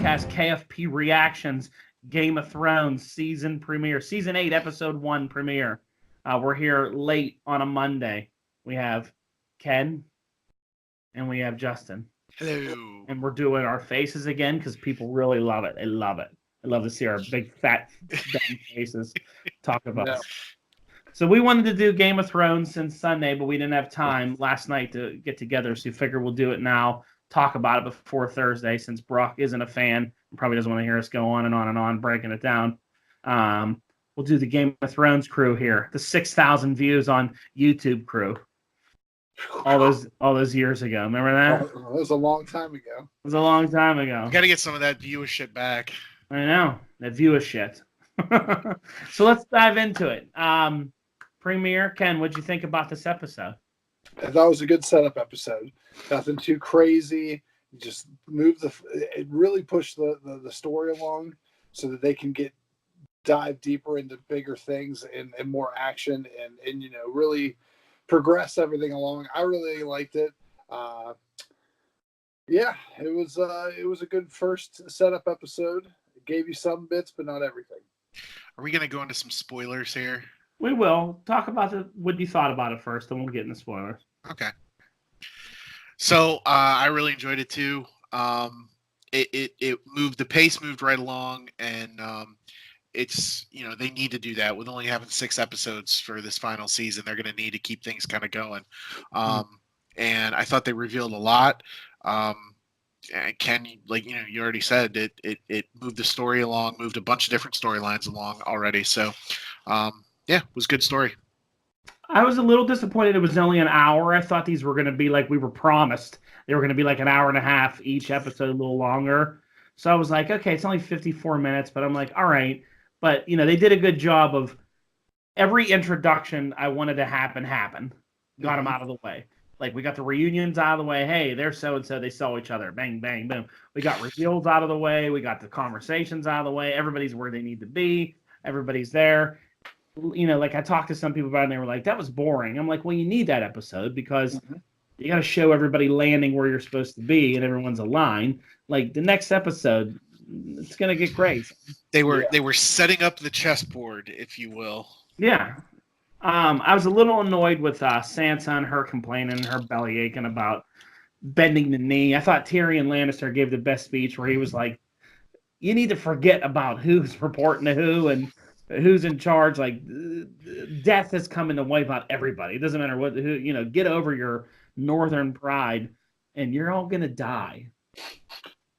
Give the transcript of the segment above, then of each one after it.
podcast, KFP Reactions, Game of Thrones season premiere, season 8, episode 1 premiere. We're here late on a Monday. We have Ken and we have Justin. Hello. And we're doing our faces again because people really love it. They love it. I love to see our big, fat, dumb faces talk about it. So we wanted to do Game of Thrones since Sunday, but we didn't have time last night to get together. So we figure we'll do it now, talk about it before Thursday since Brock isn't a fan and probably doesn't want to hear us go on and on and on breaking it down. We'll do the Game of Thrones crew here, the 6,000 views on YouTube crew. All those years ago. Remember that? It was a long time ago. It was a long time ago. Got to get some of that viewership back. I know. That viewership. So let's dive into it. Premiere, Ken, what'd you think about this episode? I thought it was a good setup episode. Nothing too crazy. Just it really pushed the story along so that they can dive deeper into bigger things and more action and really progress everything along. I really liked it. Yeah, it was a good first setup episode. It gave you some bits, but not everything. Are we going to go into some spoilers here? We will. Talk about what you thought about it first, then we'll get into spoilers. Okay. So I really enjoyed it too. It moved, the pace moved right along, and it's, they need to do that with only having 6 episodes for this final season. They're going to need to keep things kind of going. And I thought they revealed a lot. And Ken, you already said it moved the story along, moved a bunch of different storylines along already. So, yeah, it was a good story. I was a little disappointed it was only an hour. I thought these were going to be like we were promised. They were going to be like an hour and a half each episode, a little longer. So I was like, okay, it's only 54 minutes, but I'm like, all right. But, they did a good job of every introduction I wanted to happen. Got them out of the way. Like, we got the reunions out of the way. Hey, they're so-and-so. They saw each other. Bang, bang, boom. We got reveals out of the way. We got the conversations out of the way. Everybody's where they need to be. Everybody's there. Like I talked to some people about it, and they were like, that was boring. I'm like, well, you need that episode because you got to show everybody landing where you're supposed to be and everyone's aligned. Like, the next episode, it's going to get great. They were setting up the chessboard, if you will. Yeah. I was a little annoyed with Sansa and her complaining, her belly aching about bending the knee. I thought Tyrion Lannister gave the best speech where he was like, you need to forget about who's reporting to who and who's in charge. Like, death is coming to wipe out everybody. It doesn't matter who, get over your northern pride and you're all going to die.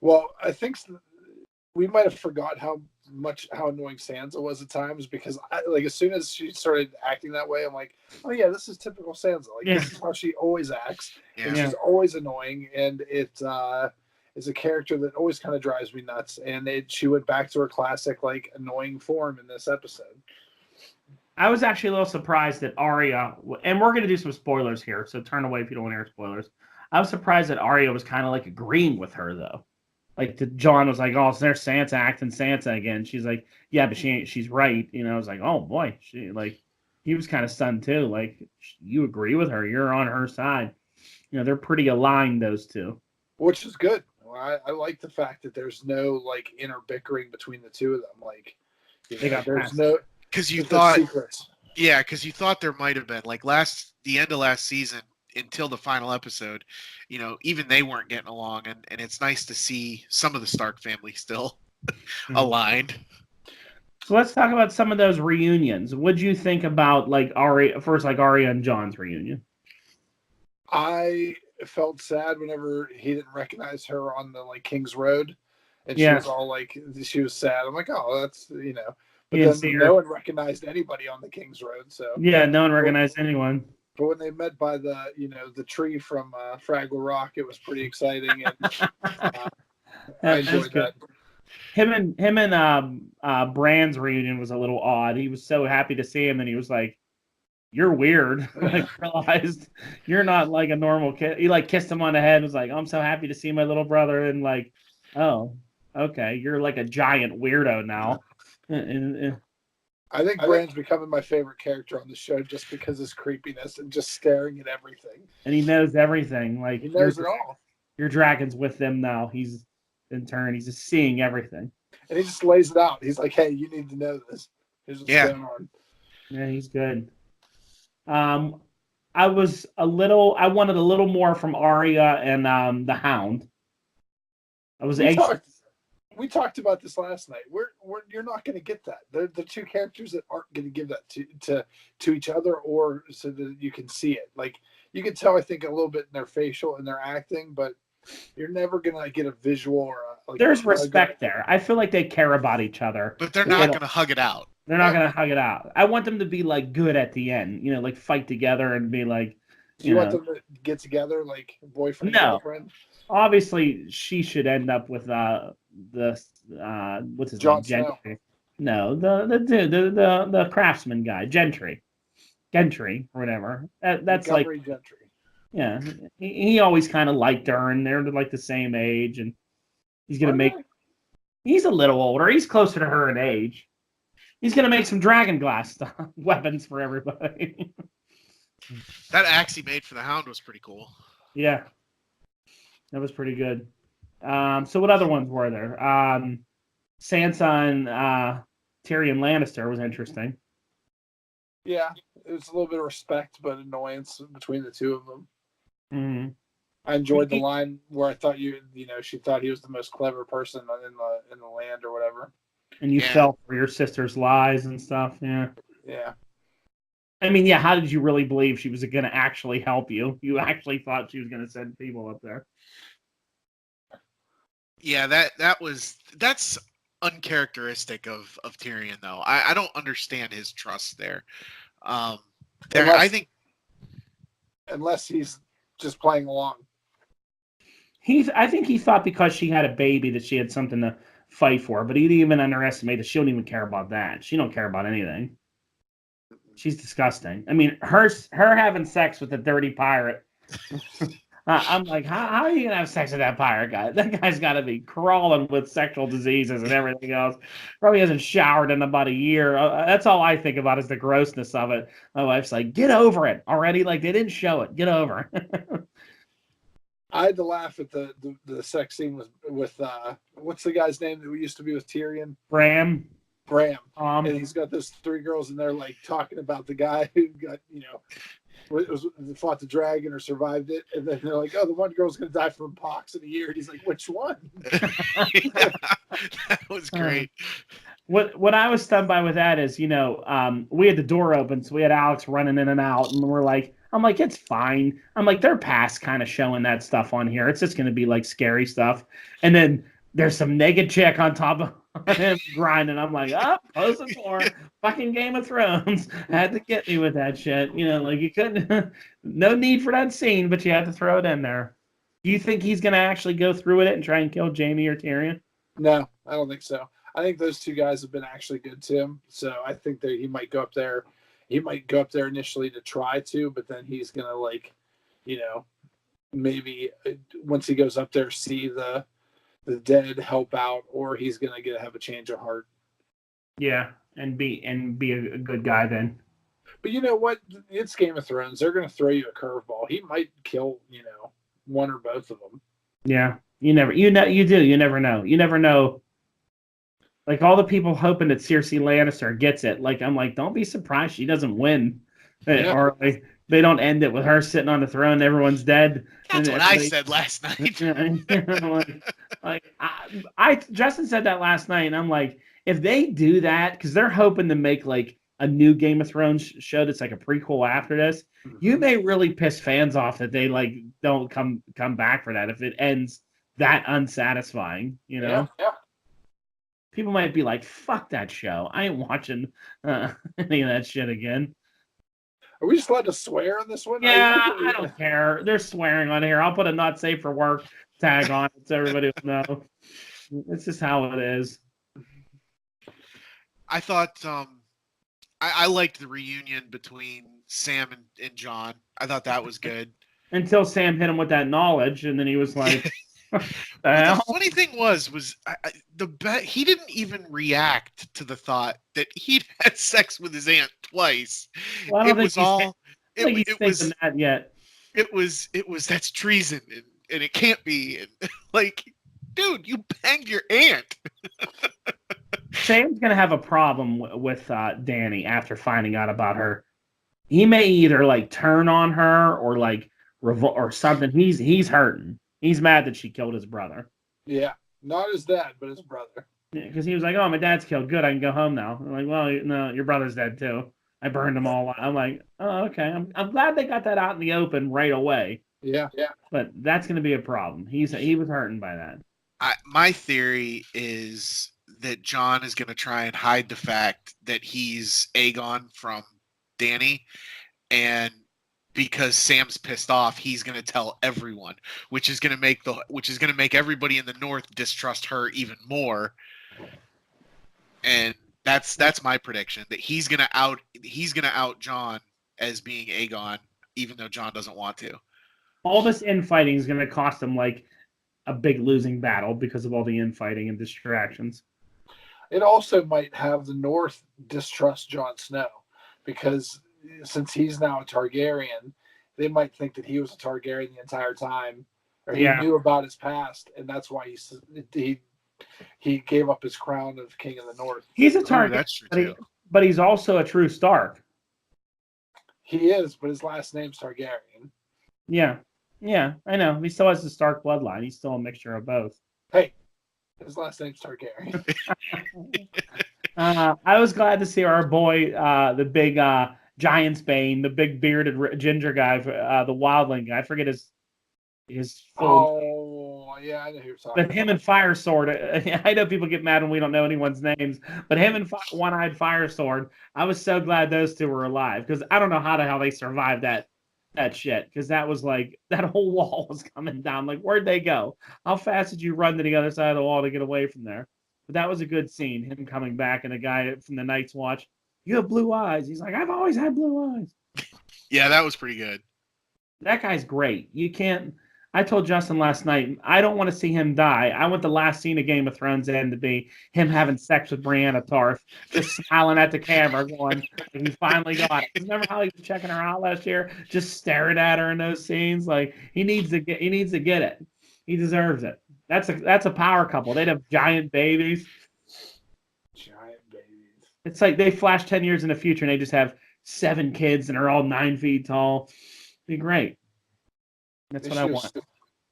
Well, I think we might have forgot how annoying Sansa was at times because as soon as she started acting that way, I'm like, oh yeah, this is typical Sansa. This is how she always acts. Yeah. And she's always annoying, and it is a character that always kind of drives me nuts. And she went back to her classic annoying form in this episode. I was actually a little surprised that Arya, and we're going to do some spoilers here, so turn away if you don't want to hear spoilers. I was surprised that Arya was kind of agreeing with her though. John was like, oh, so there's Sansa acting Sansa again. She's like, yeah, but she's right. I was like, oh boy, he was kind of stunned too. You agree with her, you're on her side. They're pretty aligned, those two. Which is good. I like the fact that there's no inner bickering between the two of them. There's no, because you thought, secrets. Yeah, because you thought there might have been the end of last season until the final episode, even they weren't getting along, and it's nice to see some of the Stark family still aligned. So let's talk about some of those reunions. What'd you think about Arya and Jon's reunion? I felt sad whenever he didn't recognize her on the King's Road, and she was all she was sad. I'm like, oh, that's but then no one recognized anybody on the King's Road. So yeah, no one recognized anyone. But when they met by the tree from Fraggle Rock, it was pretty exciting, and I enjoyed that. Him and Bran's reunion was a little odd. He was so happy to see him, and he was like, "You're weird." I realized you're not like a normal kid. He kissed him on the head and was like, "I'm so happy to see my little brother," and oh, okay, you're like a giant weirdo now. I think Bran's becoming my favorite character on the show just because his creepiness and just staring at everything. And he knows everything. He knows it all. Your dragon's with them now. and turn. He's just seeing everything. And he just lays it out. He's like, "Hey, you need to know this. Here's what's going on." Yeah, he's good. I wanted a little more from Arya and the Hound. I was anxious. We talked about this last night. You're not going to get that. They're the two characters that aren't going to give that to each other, or so that you can see it. Like you can tell, I think, a little bit in their facial and their acting, but you're never going to get a visual or there's respect there. I feel like they care about each other, but they're not going to hug it out. They're not going to hug it out. I want them to be like good at the end, like fight together and be like. Do you want them to get together like boyfriend and girlfriend? Obviously, she should end up with what's his name? Gentry. No, the craftsman guy, Gentry, or whatever. That's like Gentry. Yeah, he always kind of liked her, and they're like the same age, and he's gonna make. He's a little older. He's closer to her in age. He's gonna make some dragon glass weapons for everybody. That axe he made for the Hound was pretty cool. Yeah. That was pretty good. So what other ones were there? Sansa and Tyrion Lannister was interesting. Yeah, it was a little bit of respect, but annoyance between the two of them. Mm-hmm. I enjoyed the line where I thought she thought he was the most clever person in the land or whatever. And you fell for your sister's lies and stuff. Yeah. Yeah. I mean, yeah. How did you really believe she was going to actually help you? You actually thought she was going to send people up there. Yeah, that's uncharacteristic of Tyrion, though. I don't understand his trust there. I think unless he's just playing along. I think he thought because she had a baby that she had something to fight for, but he didn't even underestimate that she don't even care about that. She don't care about anything. She's disgusting. I mean, her having sex with a dirty pirate. I'm like, how are you gonna have sex with that pirate guy? That guy's got to be crawling with sexual diseases and everything else. Probably hasn't showered in about a year. That's all I think about is the grossness of it. My wife's like, get over it already. Like they didn't show it. Get over it. I had to laugh at the sex scene with what's the guy's name that used to be with Tyrion? Bram. And he's got those three girls, and they're like talking about the guy who got fought the dragon or survived it, and then they're like, "Oh, the one girl's gonna die from pox in a year." And he's like, "Which one?" Yeah, that was great. What I was stunned by with that is, we had the door open, so we had Alex running in and out, and I'm like, it's fine. I'm like, they're past kind of showing that stuff on here. It's just gonna be like scary stuff, and then there's some naked chick on top of him grinding. I'm like, close the door. Fucking Game of Thrones had to get me with that shit. Like you couldn't. No need for that scene, but you had to throw it in there. Do you think he's gonna actually go through with it and try and kill Jaime or Tyrion? No, I don't think so. I think those two guys have been actually good to him. So I think that he might go up there. He might go up there initially to try to, but then he's gonna maybe once he goes up there, see the dead help out, or he's gonna have a change of heart. Yeah, and be a good guy then. But you know what? It's Game of Thrones. They're gonna throw you a curveball. He might kill, one or both of them. Yeah, you never know. You never know. Like all the people hoping that Cersei Lannister gets it. Like I'm like, don't be surprised she doesn't win, or like they don't end it with her sitting on the throne and everyone's dead. That's what I said last night. Justin said that last night, and I'm like, if they do that, because they're hoping to make like a new Game of Thrones show that's like a prequel after this, you may really piss fans off that they like don't come back for that if it ends that unsatisfying. Yeah. People might be like, fuck that show. I ain't watching any of that shit again. Are we just allowed to swear on this one? Yeah, I don't care. They're swearing on here. I'll put a not safe for work tag on it so everybody will know. It's just how it is. I thought I liked the reunion between Sam and Jon. I thought that was good. Until Sam hit him with that knowledge, and then he was like... The funny thing was he didn't even react to the thought that he'd had sex with his aunt twice. Well, it was all. That yet. It was that's treason and it can't be. And, like dude, you banged your aunt. Sam's gonna have a problem with Danny after finding out about her. He may either like turn on her or like revolt or something. He's hurting. He's mad that she killed his brother. Yeah, not his dad, but his brother. Because he was like, "Oh, my dad's killed. Good, I can go home now." I'm like, "Well, no, your brother's dead too. I burned them all." I'm like, "Oh, okay. I'm glad they got that out in the open right away." Yeah. But that's going to be a problem. He was hurting by that. My theory is that John is going to try and hide the fact that he's Aegon from Danny, and because Sam's pissed off, he's going to tell everyone, which is going to make everybody in the North distrust her even more. And that's my prediction, that he's going to out John as being Aegon, even though John doesn't want to. All this infighting is going to cost him like a big losing battle because of all the infighting and distractions. It also might have the North distrust Jon Snow, because since he's now a Targaryen, they might think that he was a Targaryen the entire time, or he knew about his past, and that's why he gave up his crown of King of the North. He's a Targaryen, that's true too. But he's also a true Stark. He is, but his last name's Targaryen. Yeah, I know. He still has the Stark bloodline. He's still a mixture of both. Hey, his last name's Targaryen. I was glad to see our boy, the big Giantsbane, the big bearded ginger guy, the wildling guy. I forget his full. Oh, yeah, I know who you're talking But him and Firesword, I know people get mad when we don't know anyone's names, but him and One-Eyed Firesword, I was so glad those two were alive, because I don't know how the hell they survived that shit, because that was like, that whole wall was coming down. Like, where'd they go? How fast did you run to the other side of the wall to get away from there? But that was a good scene, him coming back, and a guy from the Night's Watch, "You have blue eyes." He's like, "I've always had blue eyes." Yeah, that was pretty good. That guy's great. You can't. I told Justin last night, I don't want to see him die. I want the last scene of Game of Thrones end to be him having sex with Brianna Tarth, just smiling at the camera, going, "He finally got it." Remember how he was checking her out last year, just staring at her in those scenes? Like, he needs to get it. He deserves it. That's a power couple. They'd have giant babies. Giant babies. It's like they flash 10 years in the future and they just have 7 kids and are all 9 feet tall. It'd be great. That's what I want.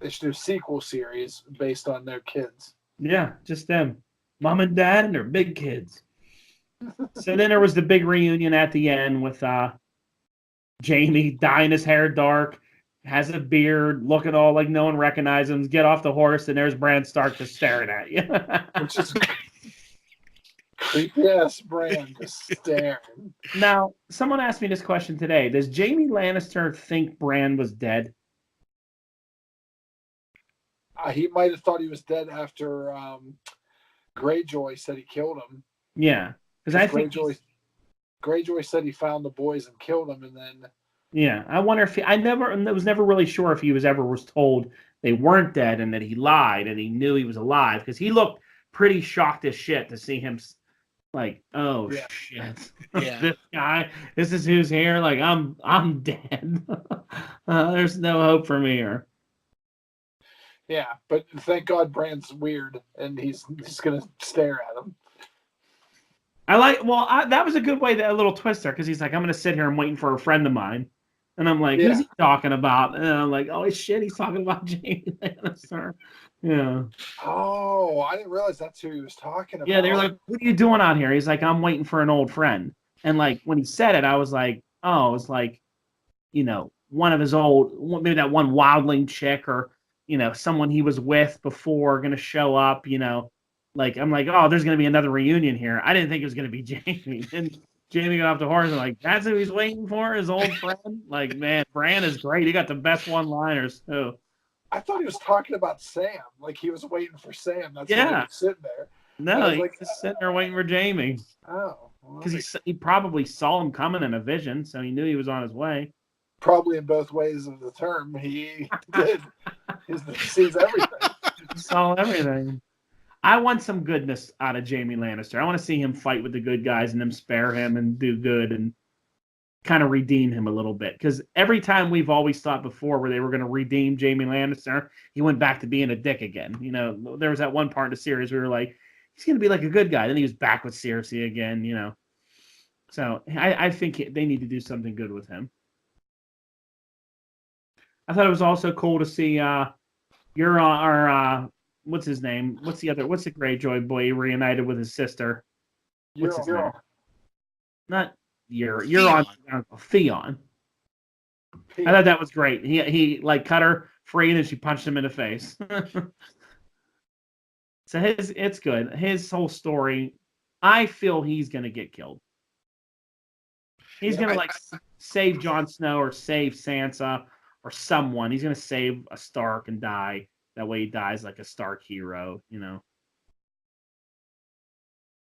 They should do a sequel series based on their kids. Yeah, just them. Mom and dad and their big kids. So then there was the big reunion at the end with Jamie dyeing his hair dark, has a beard, looking all like no one recognizes him, get off the horse, and there's Bran Stark just staring at you. Which is creepy ass Bran just staring. Now, someone asked me this question today. Does Jamie Lannister think Bran was dead? He might have thought he was dead after Greyjoy said he killed him. Yeah, because I think Greyjoy said he found the boys and killed them, and then. Yeah, I wonder if I was never really sure if he was told they weren't dead and that he lied and he knew he was alive, because he looked pretty shocked as shit to see him like, oh shit, this guy, this is who's here. Like, I'm dead. There's no hope for me here. Yeah, but thank God Bran's weird and he's gonna stare at him. That was a good way, a little twister, because he's like, I'm gonna sit here and waiting for a friend of mine. And I'm like, who's he talking about? And I'm like, oh shit, he's talking about Jamie Lannister. Yeah. Oh, I didn't realize that's who he was talking about. Yeah, they're like, what are you doing out here? He's like, I'm waiting for an old friend. And like, when he said it, I was like, oh, it's like, one of his old, maybe that one wildling chick, or, someone he was with before going to show up, Like, I'm like, oh, there's going to be another reunion here. I didn't think it was going to be Jamie. And Jamie got off the horse and like, that's who he's waiting for, his old friend. Like, man, Bran is great. He got the best one-liners too. I thought he was talking about Sam. Like, he was waiting for Sam. That's why he was sitting there. No, he's just sitting there waiting for Jamie. Oh. Because he probably saw him coming in a vision, so he knew he was on his way. Probably in both ways of the term. He did. He sees everything. He saw everything. I want some goodness out of Jamie Lannister. I want to see him fight with the good guys and them spare him and do good. And kind of redeem him a little bit. Because every time we've always thought before where they were going to redeem Jaime Lannister, he went back to being a dick again. You know, there was that one part of the series where we were like, he's going to be like a good guy. Then he was back with Cersei again, you know. So I think they need to do something good with him. I thought it was also cool to see what's his name? What's the Greyjoy boy reunited with his sister? What's his name? Not you're on Theon. I thought that was great. He like cut her free and then she punched him in the face. So it's good. His whole story, I feel he's gonna get killed. He's gonna save Jon Snow or save Sansa or someone. He's gonna save a Stark and die. That way he dies like a Stark hero, you know.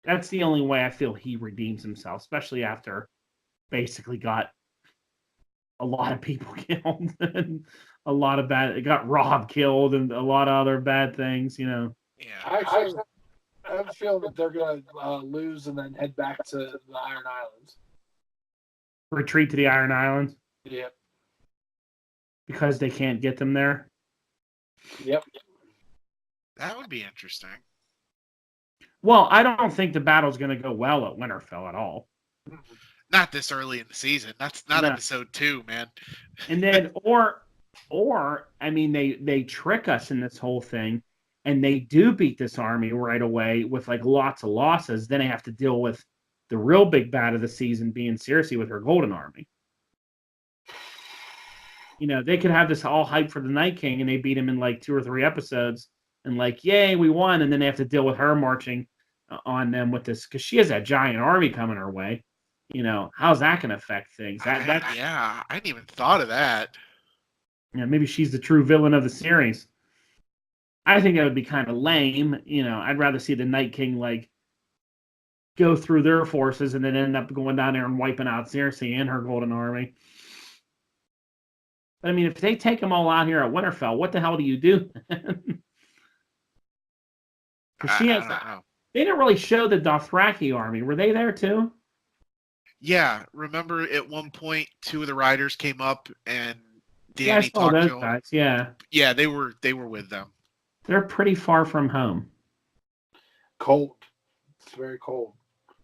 That's the only way I feel he redeems himself, especially after basically got a lot of people killed and a lot of got Rob killed and a lot of other bad things, you know. Yeah. I have a feeling that they're going to lose and then head back to the Iron Islands. Retreat to the Iron Islands? Yep. Because they can't get them there? Yep. That would be interesting. Well, I don't think the battle's going to go well at Winterfell at all. Not this early in the season. That's not episode 2, man. And then, or I mean, they trick us in this whole thing, and they do beat this army right away with like lots of losses. Then they have to deal with the real big bad of the season being Cersei with her Golden Army. You know, they could have this all hype for the Night King, and they beat him in like 2 or 3 episodes, and like, yay, we won. And then they have to deal with her marching on them with this, because she has that giant army coming her way. You know, how's that going to affect things? Yeah, I hadn't even thought of that. Yeah, maybe she's the true villain of the series. I think that would be kind of lame. You know, I'd rather see the Night King like go through their forces and then end up going down there and wiping out Cersei and her Golden Army. But I mean, if they take them all out here at Winterfell, what the hell do you do? They didn't really show the Dothraki army. Were they there too? Yeah, remember at one point 2 of the riders came up and Dany I saw talked those to them. guys. Yeah, yeah, they were with them. They're pretty far from home. Cold. It's very cold.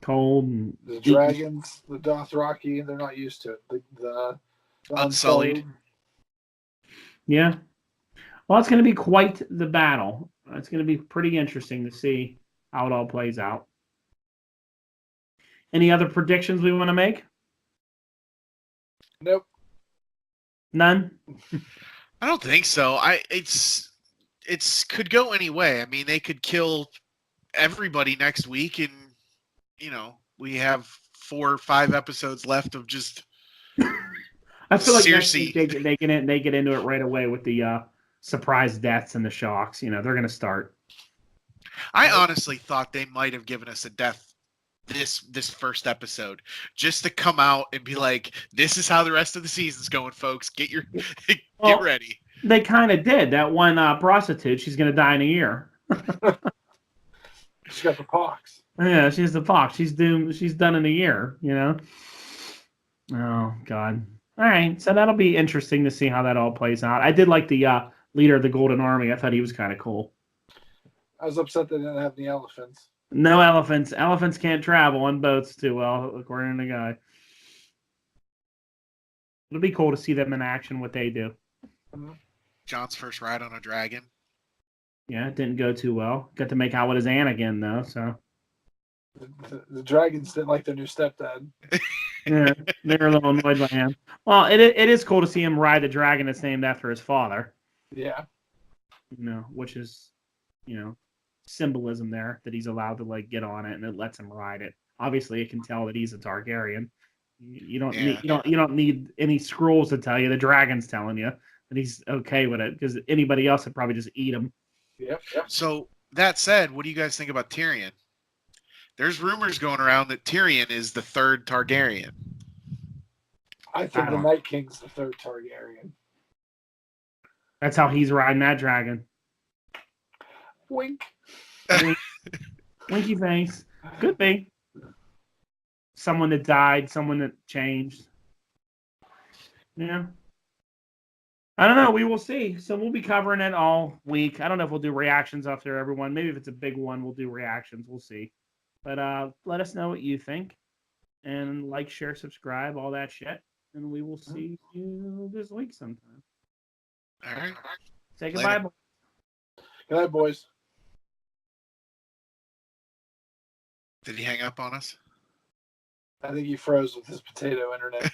Cold. And the dragons, the Dothraki, they're not used to it. The Unsullied. Yeah. Well, it's going to be quite the battle. It's going to be pretty interesting to see how it all plays out. Any other predictions we want to make? Nope. None? I don't think so. It's could go any way. I mean, they could kill everybody next week, and you know, we have 4 or 5 episodes left of just. I feel like Cersei. they get into it right away with the surprise deaths and the shocks. You know, they're going to start. I honestly thought they might have given us a death this first episode, just to come out and be like, "This is how the rest of the season's going, folks. Get ready." They kind of did. That one prostitute, she's going to die in a year. She's got the pox. Yeah, she has the pox. She's doomed. She's done in a year. You know. Oh God. All right, so that'll be interesting to see how that all plays out. I did like the leader of the Golden Army. I thought he was kind of cool. I was upset they didn't have any elephants. No elephants. Elephants can't travel on boats too well, according to the guy. It'll be cool to see them in action, what they do. John's first ride on a dragon. Yeah, it didn't go too well. Got to make out with his aunt again, though, so. The dragons didn't like their new stepdad. Yeah, they were a little annoyed by him. Well, it is cool to see him ride the dragon that's named after his father. Yeah. You know, which is, you know, symbolism there that he's allowed to like get on it and it lets him ride it. Obviously, it can tell that he's a Targaryen. You don't need any scrolls to tell you. The dragon's telling you that he's okay with it, because anybody else would probably just eat him. Yep. So that said, what do you guys think about Tyrion? There's rumors going around that Tyrion is the 3rd Targaryen. I think the Night King's the 3rd Targaryen. That's how he's riding that dragon. Wink. Winky face. Could be. Someone that died, someone that changed. Yeah. I don't know. We will see. So we'll be covering it all week. I don't know if we'll do reactions after everyone. Maybe if it's a big one, we'll do reactions. We'll see. But let us know what you think. And like, share, subscribe, all that shit. And we will see you this week sometime. All right. Say goodbye. Later. Good night, boys. Did he hang up on us? I think he froze with his potato internet.